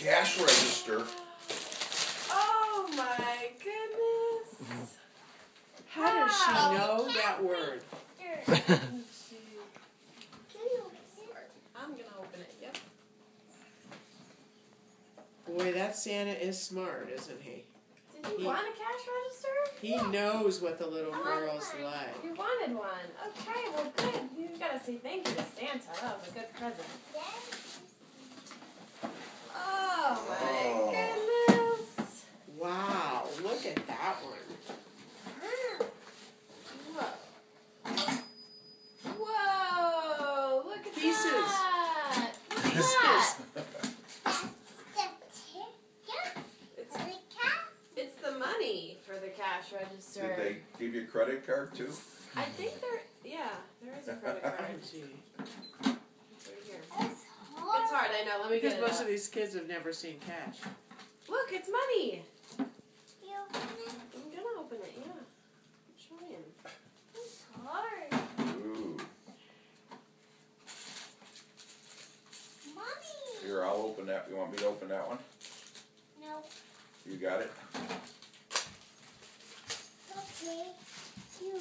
cash register. Oh my goodness. How does she know that word? I'm gonna open it. Yep. Boy, that Santa is smart, isn't he? Did you want a cash register? He knows what the little girls like. You wanted one. Okay, well good. You gotta say thank you to Santa. That was a good present. Oh my goodness. Wow, look at that one. Whoa. Whoa, look at Pieces. that. Look at Pieces. that. It's the money for the cash register. Did they give you a credit card too? I think there is a credit card. Oh, gee. It's right here. It's hard, I know. Let me get Because it most up. of these kids have never seen cash. Look, it's money. I'm gonna open it, yeah. I'm trying. It's hard. Ooh. Mommy. Here, I'll open that. You want me to open that one? No. You got it? Okay. You.